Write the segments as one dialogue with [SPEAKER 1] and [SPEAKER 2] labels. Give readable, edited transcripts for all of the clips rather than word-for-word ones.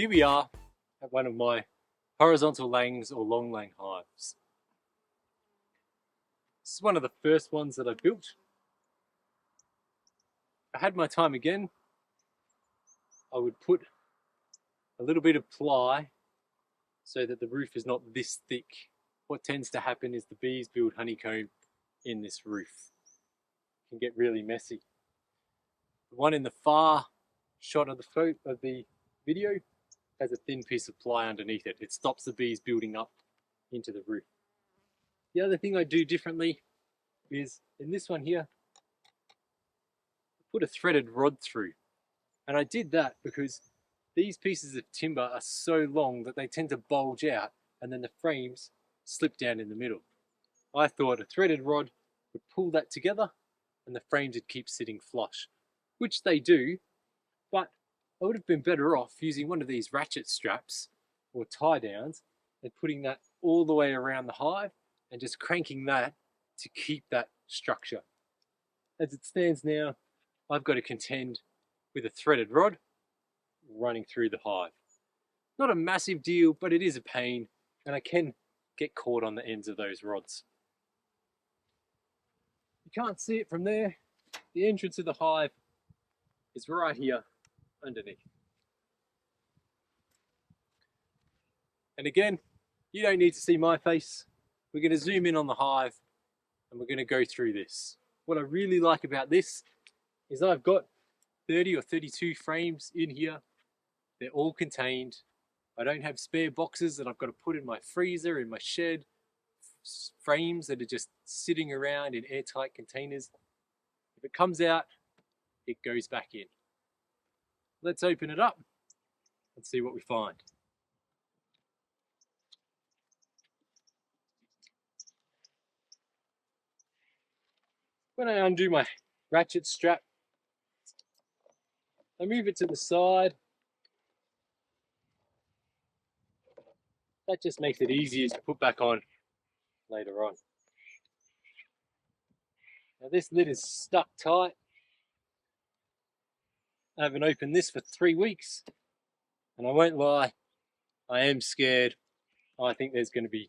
[SPEAKER 1] Here we are at one of my horizontal langs or long lang hives. This is one of the first ones that I built. If I had my time again, I would put a little bit of ply so that the roof is not this thick. What tends to happen is the bees build honeycomb in this roof. It can get really messy. The one in the far shot of the video has a thin piece of ply underneath it. It stops the bees building up into the roof. The other thing I do differently is in this one here, I put a threaded rod through. And I did that because these pieces of timber are so long that they tend to bulge out and then the frames slip down in the middle. I thought a threaded rod would pull that together and the frames would keep sitting flush, which they do, but I would have been better off using one of these ratchet straps or tie downs and putting that all the way around the hive and just cranking that to keep that structure. As it stands now, I've got to contend with a threaded rod running through the hive. Not a massive deal, but it is a pain, and I can get caught on the ends of those rods. You can't see it from there. The entrance of the hive is right here underneath. And again, you don't need to see my face. We're going to zoom in on the hive and we're going to go through this. What I really like about this is I've got 30 or 32 frames in here. They're all contained. I don't have spare boxes that I've got to put in my freezer, in my shed. Frames that are just sitting around in airtight containers. If it comes out, it goes back in. Let's open it up and see what we find. When I undo my ratchet strap, I move it to the side. That just makes it easier to put back on later on. Now this lid is stuck tight. I haven't opened this for 3 weeks, and I won't lie, I am scared. I think there's going to be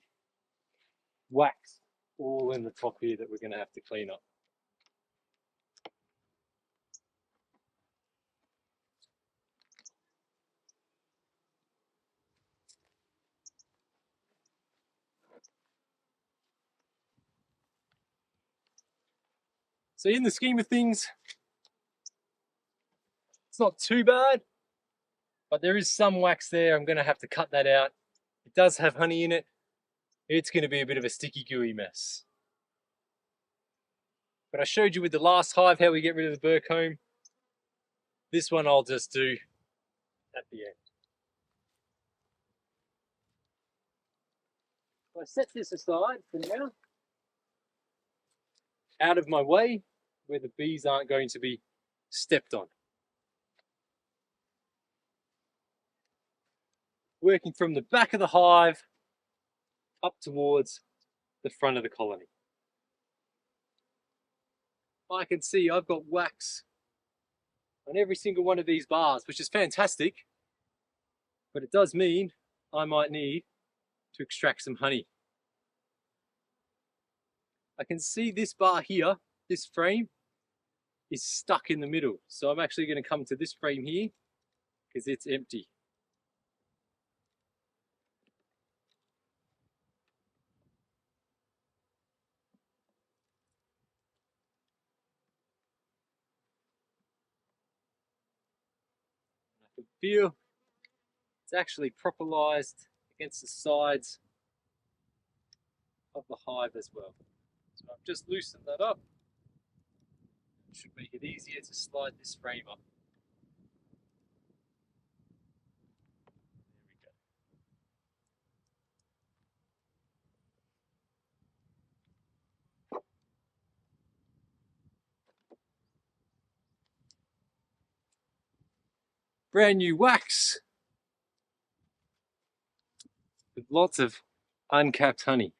[SPEAKER 1] wax all in the top here that we're going to have to clean up. So in the scheme of things, it's not too bad, but there is some wax there. I'm going to have to cut that out. It does have honey in it. It's going to be a bit of a sticky, gooey mess. But I showed you with the last hive how we get rid of the burr comb. This one I'll just do at the end. I set this aside for now, out of my way, where the bees aren't going to be stepped on. Working from the back of the hive up towards the front of the colony. I can see I've got wax on every single one of these bars, which is fantastic, but it does mean I might need to extract some honey. I can see this bar here, this frame, is stuck in the middle. So I'm actually going to come to this frame here because it's empty. I can feel it's actually properlised against the sides of the hive as well. So I've just loosened that up. It should make it easier to slide this frame up. There we go. Brand new wax with lots of uncapped honey.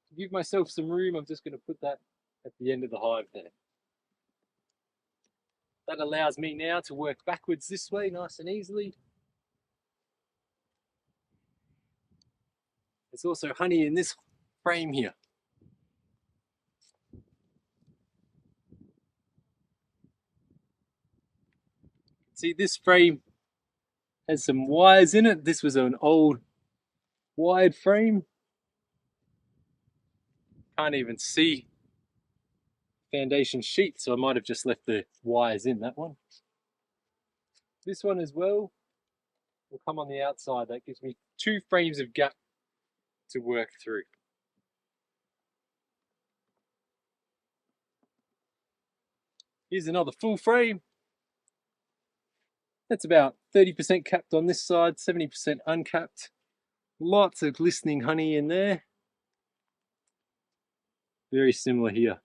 [SPEAKER 1] To give myself some room, I'm just going to put that at the end of the hive there. That allows me now to work backwards this way nice and easily. There's also honey in this frame here. See, this frame has some wires in it. This was an old wired frame. Can't even see foundation sheet, so I might have just left the wires in that one. This one as well will come on the outside. That gives me 2 frames of gap to work through. Here's another full frame. That's about 30% capped on this side, 70% uncapped. Lots of glistening honey in there. Very similar here.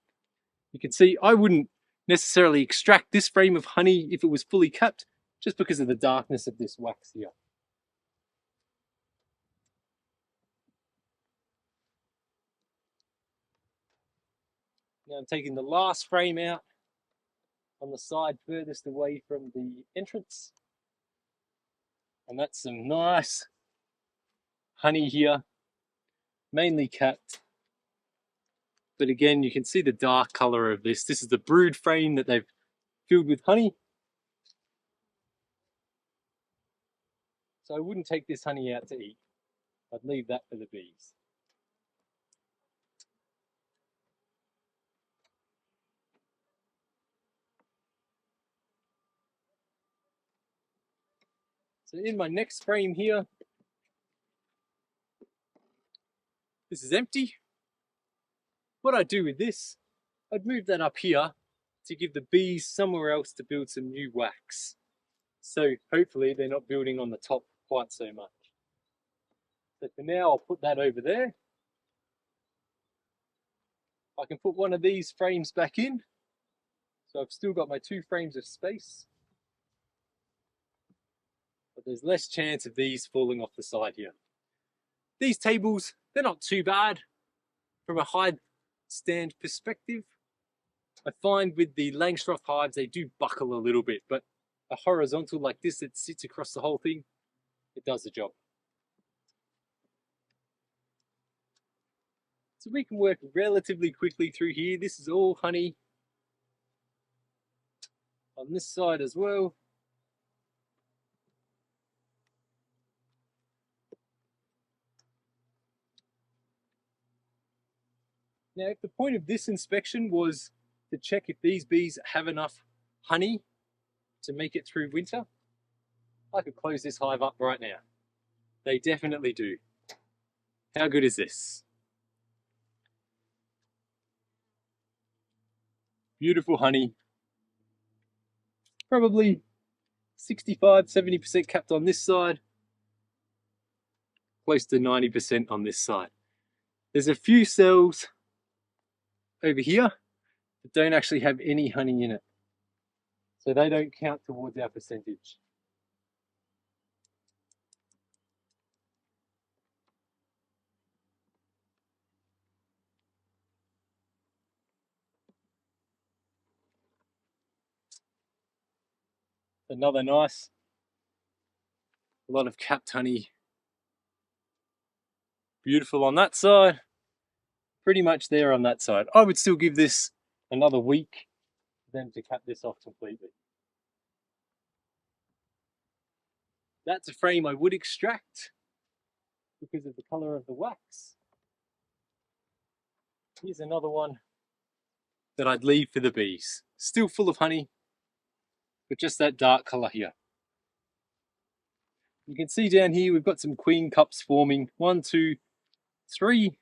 [SPEAKER 1] You can see I wouldn't necessarily extract this frame of honey if it was fully capped, just because of the darkness of this wax here. Now I'm taking the last frame out on the side furthest away from the entrance. And that's some nice honey here, mainly capped. But again, you can see the dark color of this. This is the brood frame that they've filled with honey. So I wouldn't take this honey out to eat. I'd leave that for the bees. So in my next frame here, this is empty. What I'd do with this, I'd move that up here to give the bees somewhere else to build some new wax. So hopefully they're not building on the top quite so much. So for now, I'll put that over there. I can put one of these frames back in. So I've still got my 2 frames of space. But there's less chance of these falling off the side here. These tables, they're not too bad from a hive stand perspective. I find with the Langstroth hives, they do buckle a little bit, but a horizontal like this that sits across the whole thing, it does the job. So we can work relatively quickly through here. This is all honey. On this side as well. Now, if the point of this inspection was to check if these bees have enough honey to make it through winter, I could close this hive up right now. They definitely do. How good is this? Beautiful honey. Probably 65–70% capped on this side. Close to 90% on this side. There's a few cells over here that don't actually have any honey in it. So they don't count towards our percentage. Another nice, a lot of capped honey. Beautiful on that side. Pretty much there on that side. I would still give this another week for them to cap this off completely. That's a frame I would extract because of the color of the wax. Here's another one that I'd leave for the bees. Still full of honey, but just that dark color here. You can see down here we've got some queen cups forming. 1, 2, 3.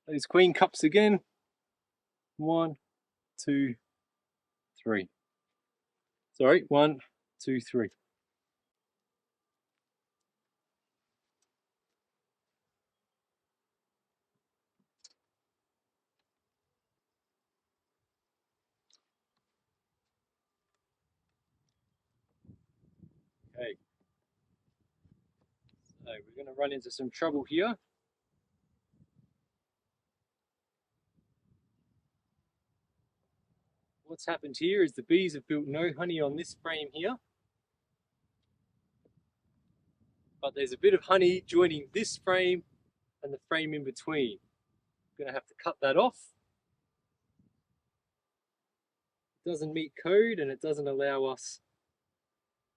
[SPEAKER 1] Those queen cups again. 1, 2, 3. Sorry, 1, 2, 3. Okay. So we're going to run into some trouble here. What's happened here is the bees have built no honey on this frame here, but there's a bit of honey joining this frame and the frame in between. I'm going to have to cut that off. It doesn't meet code and it doesn't allow us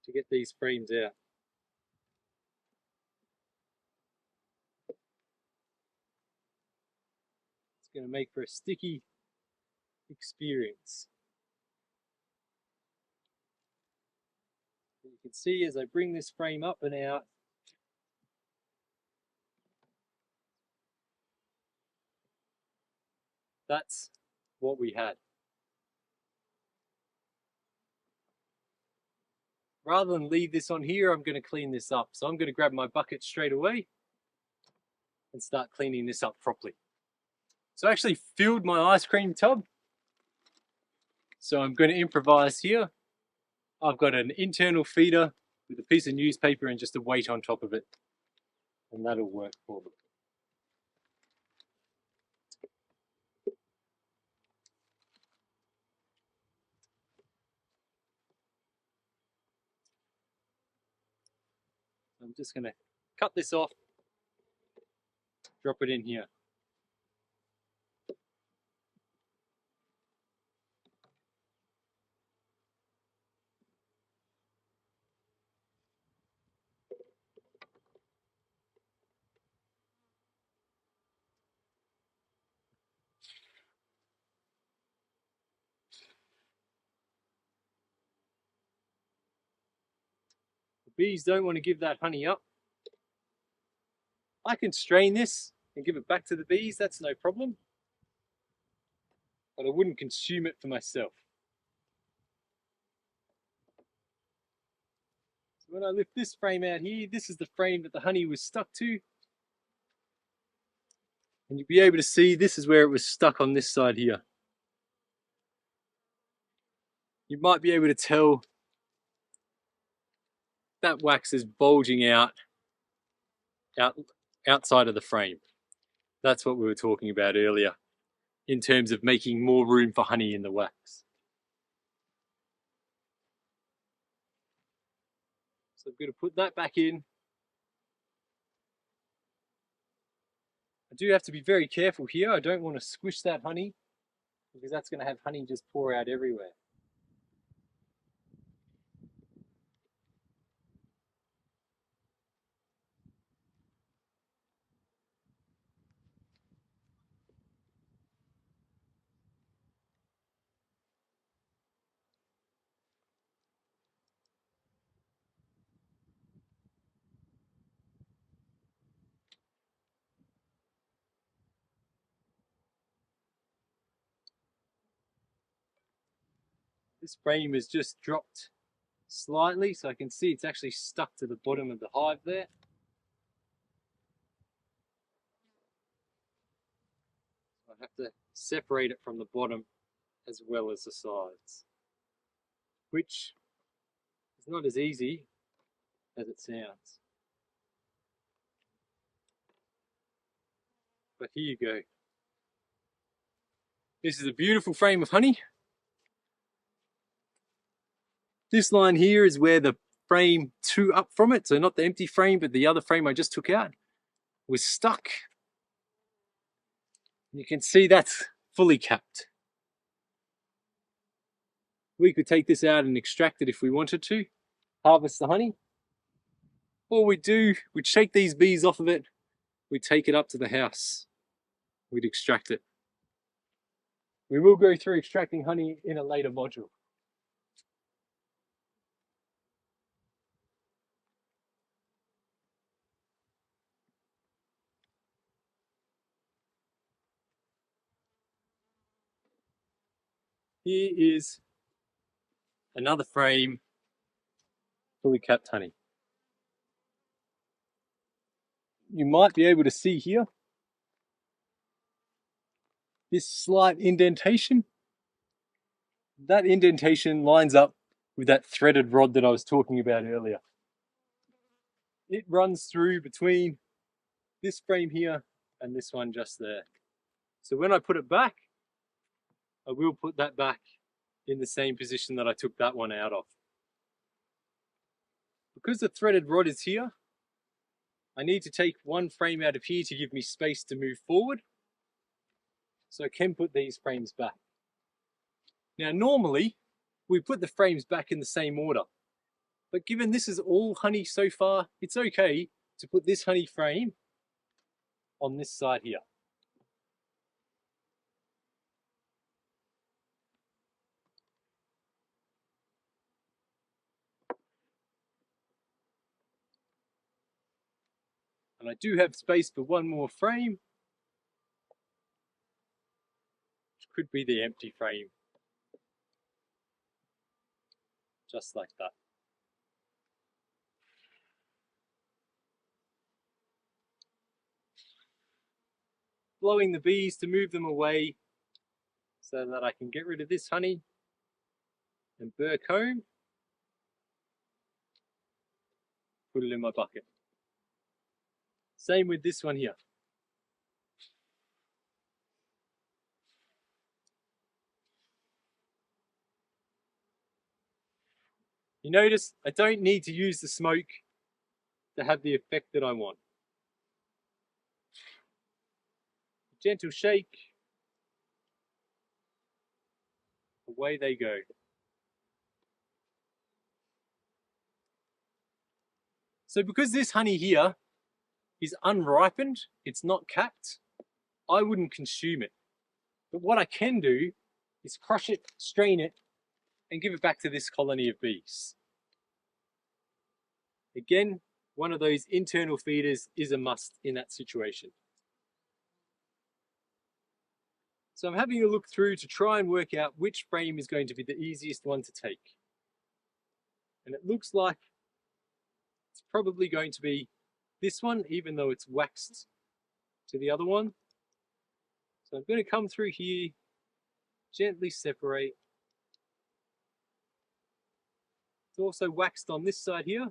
[SPEAKER 1] to get these frames out. It's going to make for a sticky experience. You can see as I bring this frame up and out, that's what we had. Rather than leave this on here, I'm going to clean this up. So I'm going to grab my bucket straight away and start cleaning this up properly. So I actually filled my ice cream tub. So I'm going to improvise here. I've got an internal feeder with a piece of newspaper and just a weight on top of it. And that'll work for me. I'm just going to cut this off, drop it in here. The bees don't want to give that honey up. I can strain this and give it back to the bees, that's no problem. But I wouldn't consume it for myself. So when I lift this frame out here, this is the frame that the honey was stuck to. And you'll be able to see this is where it was stuck on this side here. You might be able to tell that wax is bulging outside of the frame. That's what we were talking about earlier in terms of making more room for honey in the wax. So I'm going to put that back in. I do have to be very careful here. I don't want to squish that honey because that's going to have honey just pour out everywhere. This frame is just dropped slightly, so I can see it's actually stuck to the bottom of the hive there. So I have to separate it from the bottom as well as the sides, which is not as easy as it sounds. But here you go. This is a beautiful frame of honey. This line here is where the frame 2 up from it, so not the empty frame, but the other frame I just took out, was stuck. You can see that's fully capped. We could take this out and extract it if we wanted to, harvest the honey. All we'd do, we'd shake these bees off of it, we'd take it up to the house, we'd extract it. We will go through extracting honey in a later module. Here is another frame fully capped honey. You might be able to see here this slight indentation. That indentation lines up with that threaded rod that I was talking about earlier. It runs through between this frame here and this one just there. So when I put it back, I will put that back in the same position that I took that one out of. Because the threaded rod is here, I need to take one frame out of here to give me space to move forward. So I can put these frames back. Now normally, we put the frames back in the same order. But given this is all honey so far, it's okay to put this honey frame on this side here. And I do have space for one more frame, which could be the empty frame. Just like that. Blowing the bees to move them away so that I can get rid of this honey and burr comb. Put it in my bucket. Same with this one here. You notice I don't need to use the smoke to have the effect that I want. Gentle shake, away they go. So because this honey here is unripened, it's not capped, I wouldn't consume it. But what I can do is crush it, strain it, and give it back to this colony of bees. Again, one of those internal feeders is a must in that situation. So I'm having a look through to try and work out which frame is going to be the easiest one to take. And it looks like it's probably going to be this one, even though it's waxed to the other one. So I'm going to come through here, gently separate. It's also waxed on this side here.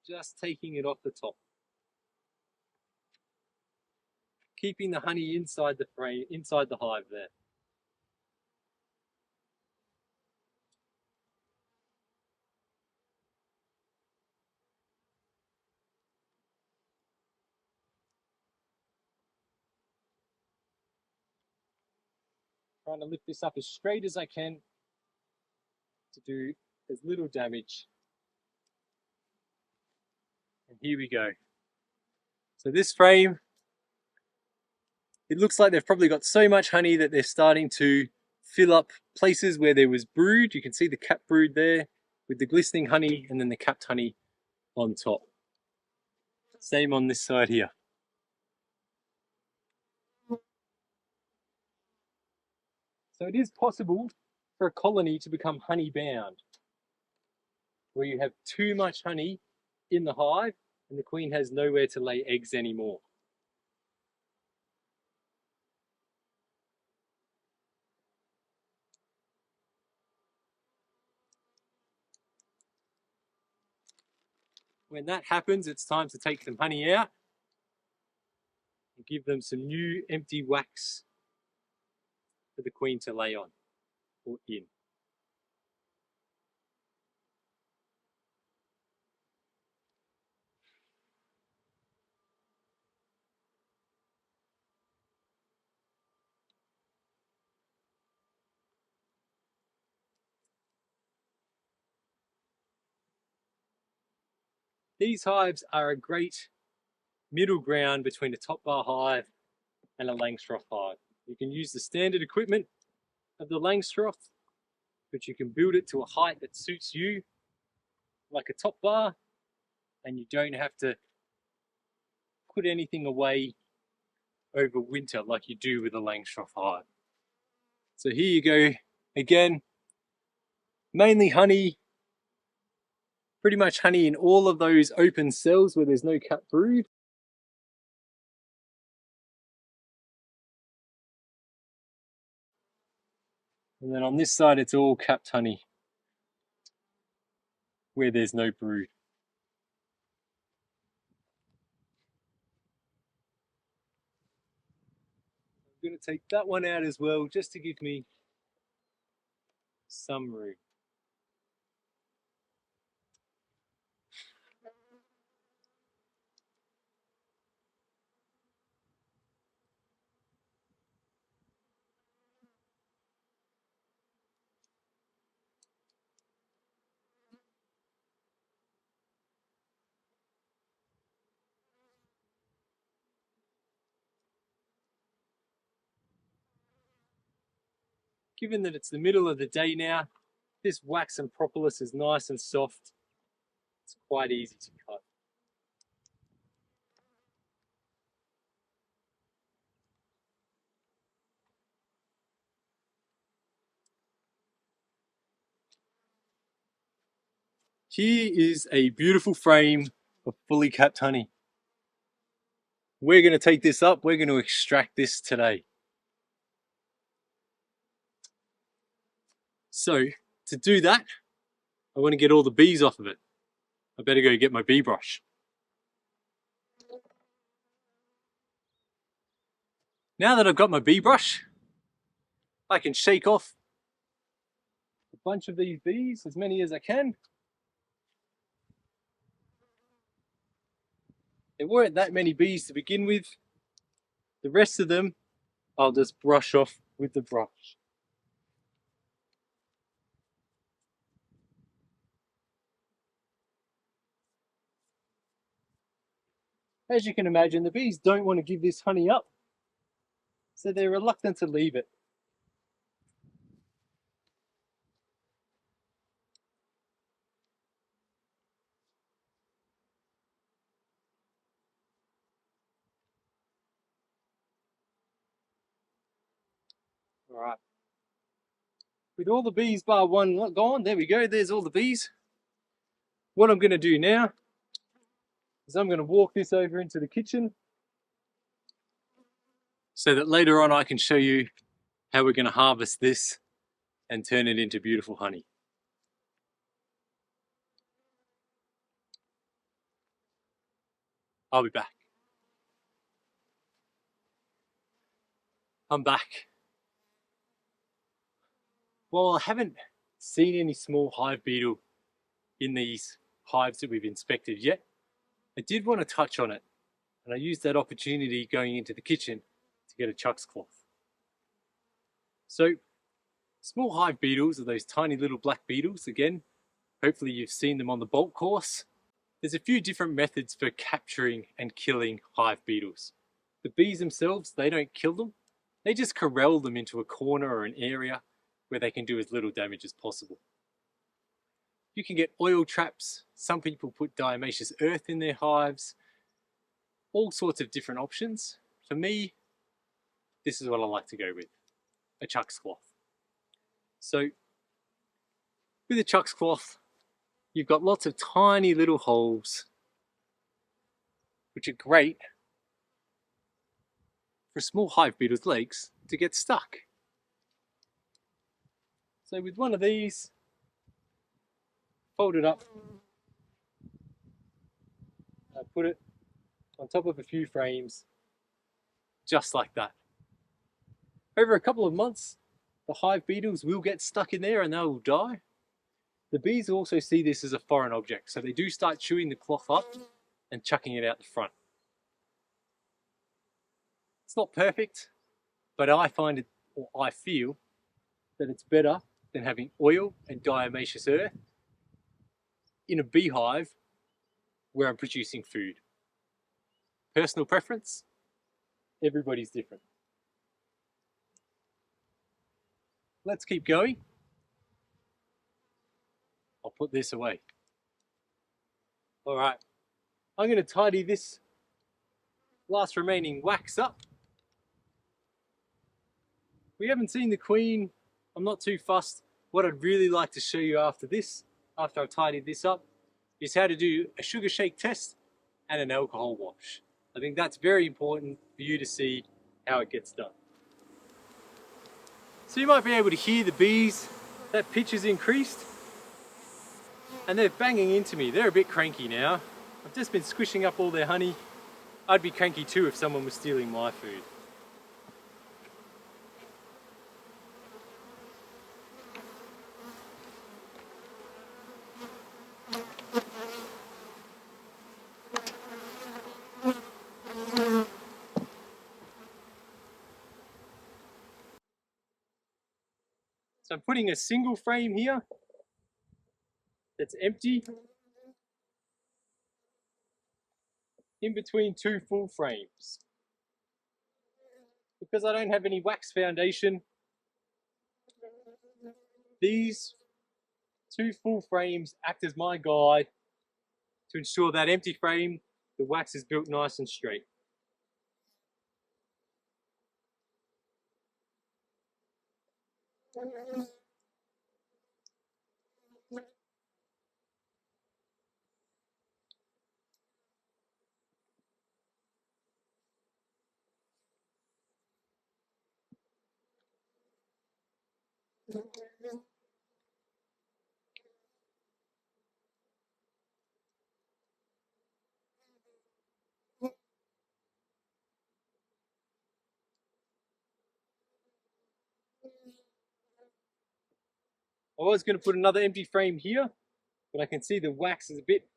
[SPEAKER 1] Just taking it off the top. Keeping the honey inside the frame, inside the hive there. Trying to lift this up as straight as I can to do as little damage. And here we go. So this frame, it looks like they've probably got so much honey that they're starting to fill up places where there was brood. You can see the capped brood there with the glistening honey and then the capped honey on top. Same on this side here. So it is possible for a colony to become honey bound, where you have too much honey in the hive and the queen has nowhere to lay eggs anymore. When that happens, it's time to take some honey out and give them some new empty wax for the queen to lay on or in. These hives are a great middle ground between a top bar hive and a Langstroth hive. You can use the standard equipment of the Langstroth, but you can build it to a height that suits you, like a top bar, and you don't have to put anything away over winter like you do with a Langstroth hive. So here you go again, mainly honey, pretty much honey in all of those open cells where there's no capped brood. And then on this side, it's all capped honey where there's no brood. I'm going to take that one out as well, just to give me some room. Given that it's the middle of the day now, this wax and propolis is nice and soft. It's quite easy to cut. Here is a beautiful frame of fully capped honey. We're going to take this up, we're going to extract this today. So to do that, I want to get all the bees off of it. I better go get my bee brush. Now that I've got my bee brush, I can shake off a bunch of these bees, as many as I can. There weren't that many bees to begin with. The rest of them, I'll just brush off with the brush. As you can imagine, the bees don't want to give this honey up, so they're reluctant to leave it. All right. With all the bees bar one gone, there we go, there's all the bees. What I'm going to do now is I'm going to walk this over into the kitchen so that later on I can show you how we're going to harvest this and turn it into beautiful honey. I'll be back. I'm back. Well, I haven't seen any small hive beetle in these hives that we've inspected yet. I did want to touch on it, and I used that opportunity going into the kitchen to get a chuck's cloth. So, small hive beetles are those tiny little black beetles. Again, hopefully you've seen them on the bulk course. There's a few different methods for capturing and killing hive beetles. The bees themselves, they don't kill them. They just corral them into a corner or an area where they can do as little damage as possible. You can get oil traps. Some people put diatomaceous earth in their hives. All sorts of different options. For me, this is what I like to go with, a chuck's cloth. So with a chuck's cloth, you've got lots of tiny little holes, which are great for a small hive beetle's legs to get stuck. So with one of these, fold it up, I put it on top of a few frames, just like that. Over a couple of months, the hive beetles will get stuck in there and they will die. The bees also see this as a foreign object, so they do start chewing the cloth up and chucking it out the front. It's not perfect, but I find it, or I feel, that it's better than having oil and diatomaceous earth in a beehive where I'm producing food. Personal preference, everybody's different. Let's keep going. I'll put this away. All right, I'm going to tidy this last remaining wax up. We haven't seen the queen. I'm not too fussed. What I'd really like to show you after this, after I've tidied this up, is how to do a sugar shake test and an alcohol wash. I think that's very important for you to see how it gets done. So you might be able to hear the bees. That pitch has increased and they're banging into me. They're a bit cranky now. I've just been squishing up all their honey. I'd be cranky too if someone was stealing my food. So I'm putting a single frame here that's empty in between two full frames. Because I don't have any wax foundation, these two full frames act as my guide to ensure that empty frame, the wax is built nice and straight. I was going to put another empty frame here, but I can see the wax is a bit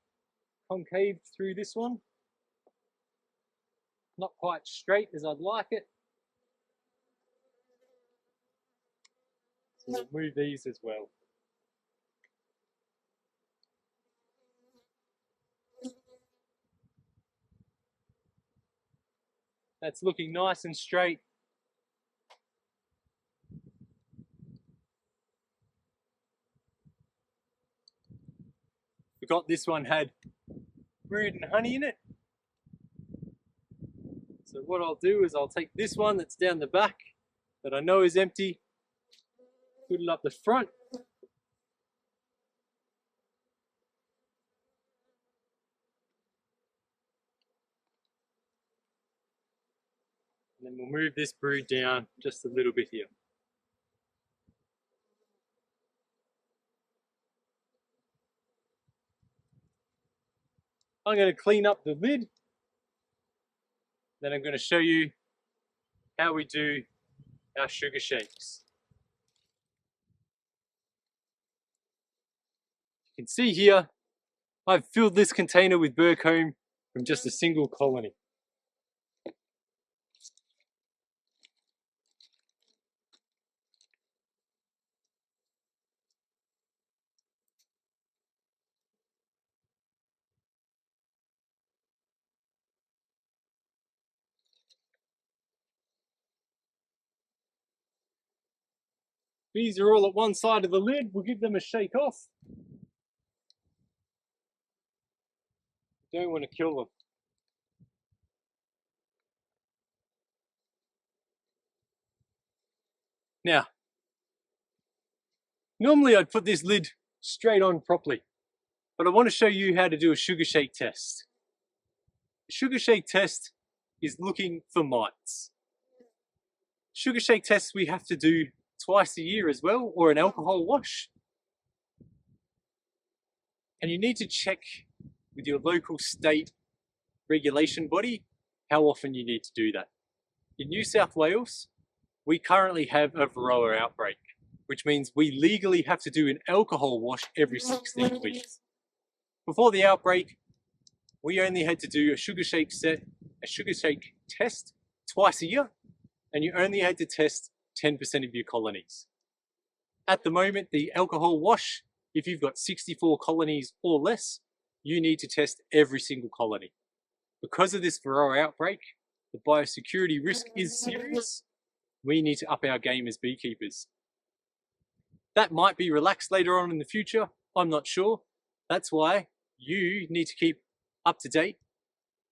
[SPEAKER 1] concave through this one. Not quite straight as I'd like it. So we'll move these as well. That's looking nice and straight. Forgot this one had brood and honey in it. So what I'll do is I'll take this one that's down the back that I know is empty, put it up the front. And then we'll move this brood down just a little bit here. I'm going to clean up the lid. Then I'm going to show you how we do our sugar shakes. You can see here, I've filled this container with burr comb from just a single colony. Bees are all at one side of the lid. We'll give them a shake off. Don't want to kill them. Now, normally I'd put this lid straight on properly, but I want to show you how to do a sugar shake test. A sugar shake test is looking for mites. Sugar shake tests we have to do twice a year as well, or an alcohol wash. And you need to check with your local state regulation body how often you need to do that. In New South Wales, we currently have a varroa outbreak, which means we legally have to do an alcohol wash every 16 weeks. Before the outbreak, we only had to do a sugar shake test twice a year, and you only had to test 10% of your colonies. At the moment, the alcohol wash, if you've got 64 colonies or less, you need to test every single colony. Because of this varroa outbreak, the biosecurity risk is serious. We need to up our game as beekeepers. That might be relaxed later on in the future, I'm not sure. That's why you need to keep up to date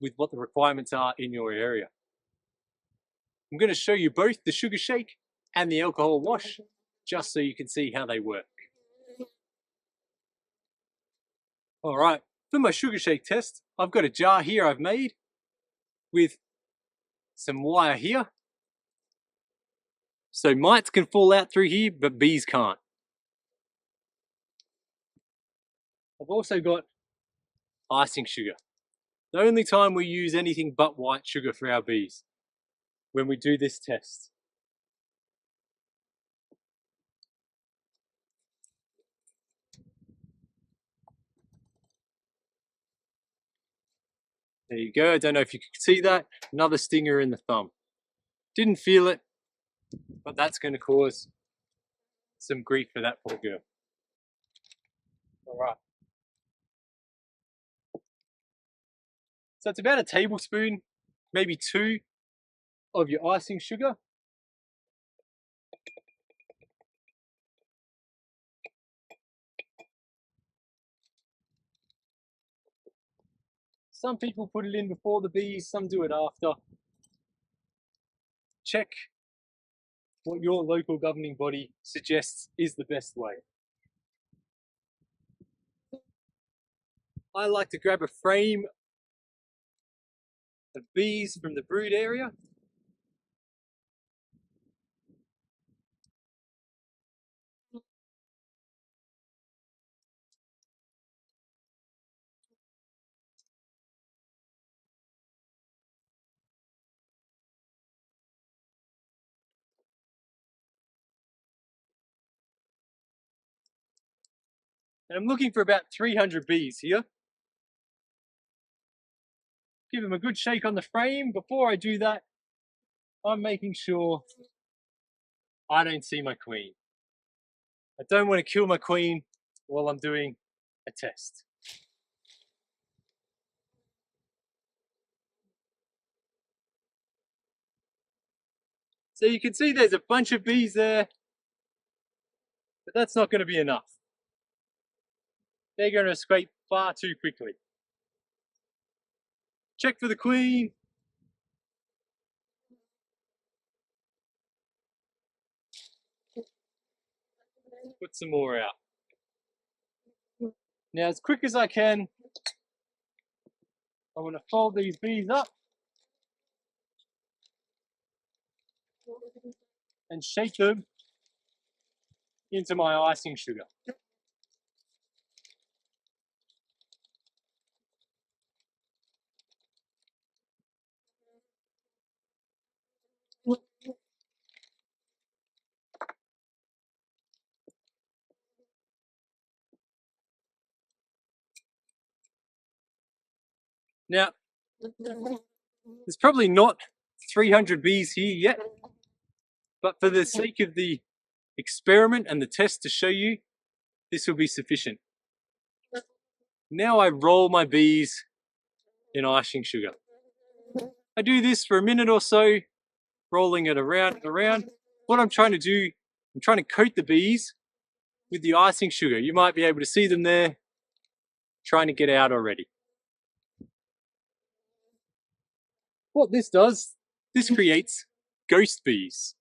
[SPEAKER 1] with what the requirements are in your area. I'm going to show you both the sugar shake and the alcohol wash, just so you can see how they work. All right, for my sugar shake test, I've got a jar here I've made with some wire here. So mites can fall out through here, but bees can't. I've also got icing sugar. The only time we use anything but white sugar for our bees, when we do this test. There you go, I don't know if you can see that. Another stinger in the thumb. Didn't feel it, but that's going to cause some grief for that poor girl. All right. So it's about a tablespoon, maybe 2, of your icing sugar. Some people put it in before the bees, some do it after. Check what your local governing body suggests is the best way. I like to grab a frame of bees from the brood area. And I'm looking for about 300 bees here. Give them a good shake on the frame. Before I do that, I'm making sure I don't see my queen. I don't want to kill my queen while I'm doing a test. So you can see there's a bunch of bees there, but that's not going to be enough. They're going to escape far too quickly. Check for the queen. Put some more out. Now, as quick as I can, I want to fold these bees up and shake them into my icing sugar. Now, there's probably not 300 bees here yet, but for the sake of the experiment and the test to show you, this will be sufficient. Now I roll my bees in icing sugar. I do this for a minute or so, rolling it around and around. What I'm trying to do, I'm trying to coat the bees with the icing sugar. You might be able to see them there, trying to get out already. What this does, this creates ghost bees.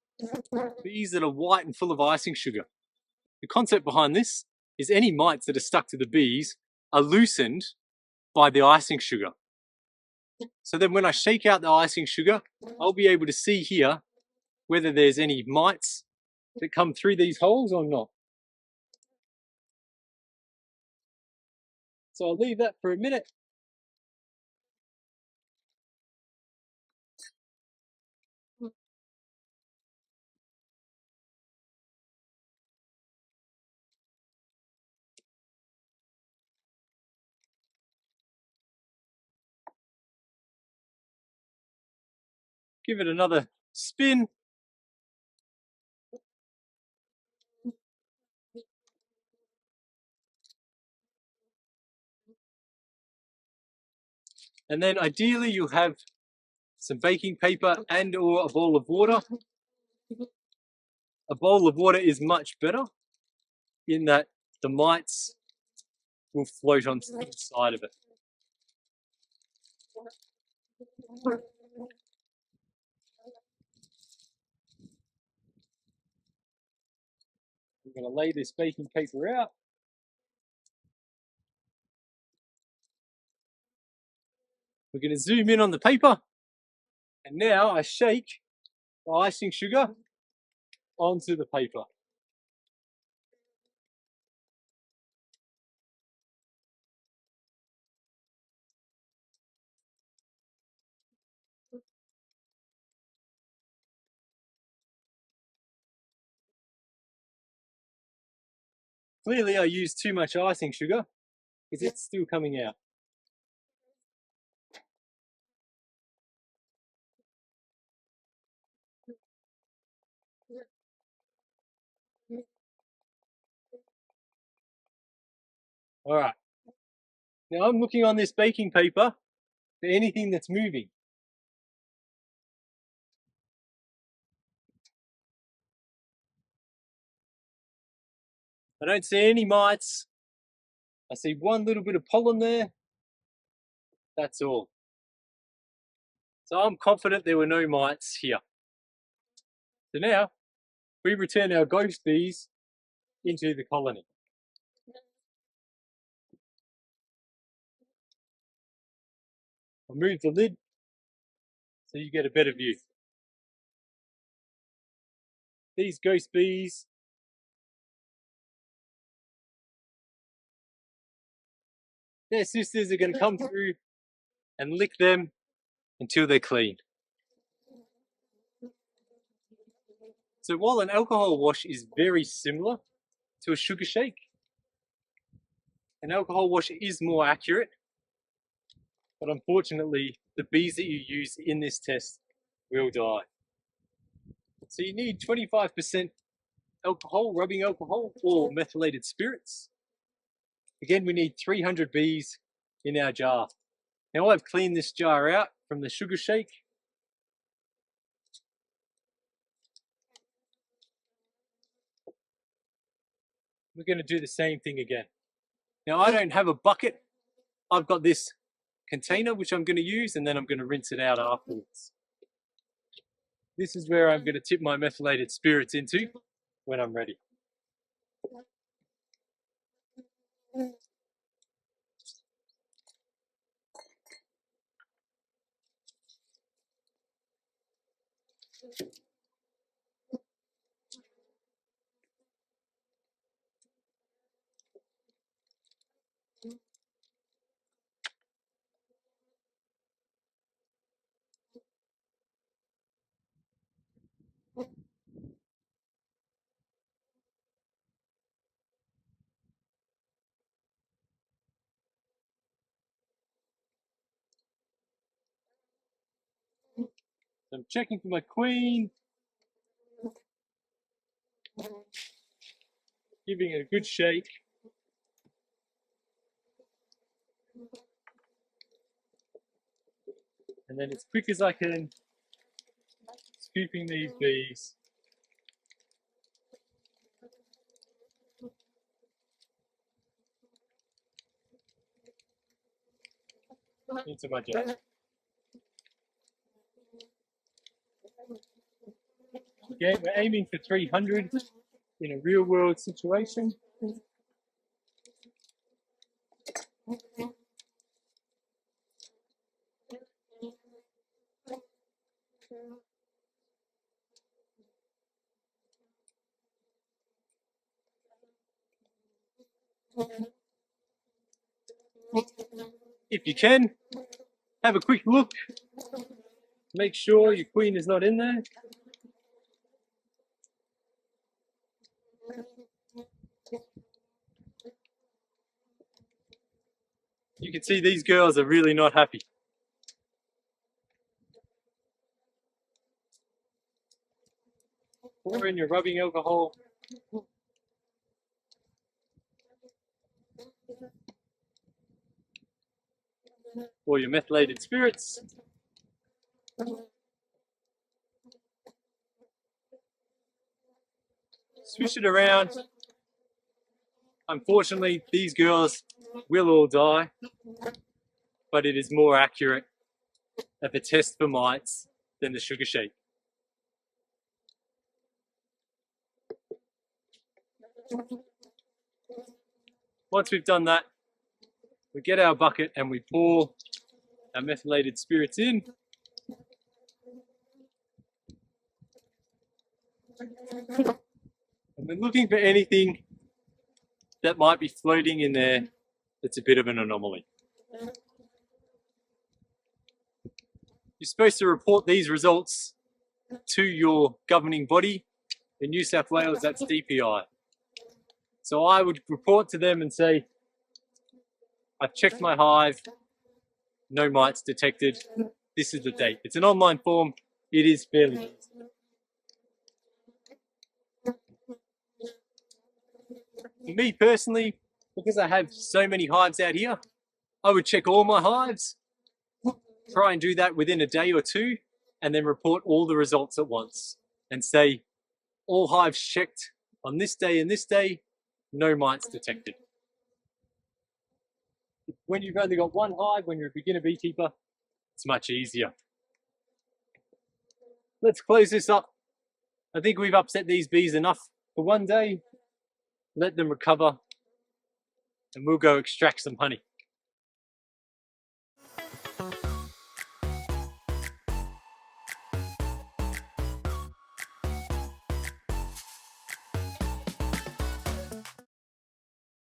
[SPEAKER 1] Bees that are white and full of icing sugar. The concept behind this is any mites that are stuck to the bees are loosened by the icing sugar. So then when I shake out the icing sugar, I'll be able to see here whether there's any mites that come through these holes or not. So I'll leave that for a minute. Give it another spin. And then ideally you'll have some baking paper and or a bowl of water. A bowl of water is much better in that the mites will float on the inside of it. I'm going to lay this baking paper out. We're going to zoom in on the paper. And now I shake the icing sugar onto the paper. Clearly I used too much icing sugar because it's still coming out. All right. Now I'm looking on this baking paper for anything that's moving. I don't see any mites. I see one little bit of pollen there. That's all. So I'm confident there were no mites here. So now we return our ghost bees into the colony. I'll move the lid so you get a better view. These ghost bees their sisters are going to come through and lick them until they're clean. So while an alcohol wash is very similar to a sugar shake, an alcohol wash is more accurate, but unfortunately the bees that you use in this test will die. So you need 25% alcohol, rubbing alcohol, or methylated spirits. Again, we need 300 bees in our jar. Now I've cleaned this jar out from the sugar shake. We're going to do the same thing again. Now I don't have a bucket. I've got this container which I'm going to use, and then I'm going to rinse it out afterwards. This is where I'm going to tip my methylated spirits into when I'm ready. So I'm checking for my queen, giving it a good shake. And then as quick as I can, scooping these bees. Into my jar. Again, we're aiming for 300 in a real world situation. If you can, have a quick look. Make sure your queen is not in there. You can see these girls are really not happy. Pour in your rubbing alcohol. Or your methylated spirits. Swish it around. Unfortunately, these girls will all die, but it is more accurate at the test for mites than the sugar shake. Once we've done that, we get our bucket and we pour our methylated spirits in. And we're looking for anything that might be floating in there that's a bit of an anomaly. You're supposed to report these results to your governing body. In New South Wales, that's DPI. So I would report to them and say, I've checked my hive, no mites detected, this is the date. It's an online form, it is fairly easy. For me personally, because I have so many hives out here, I would check all my hives, try and do that within a day or two, and then report all the results at once and say, all hives checked on this day and this day, no mites detected. When you've only got one hive, when you're a beginner beekeeper, it's much easier. Let's close this up. I think we've upset these bees enough for one day. Let them recover and we'll go extract some honey.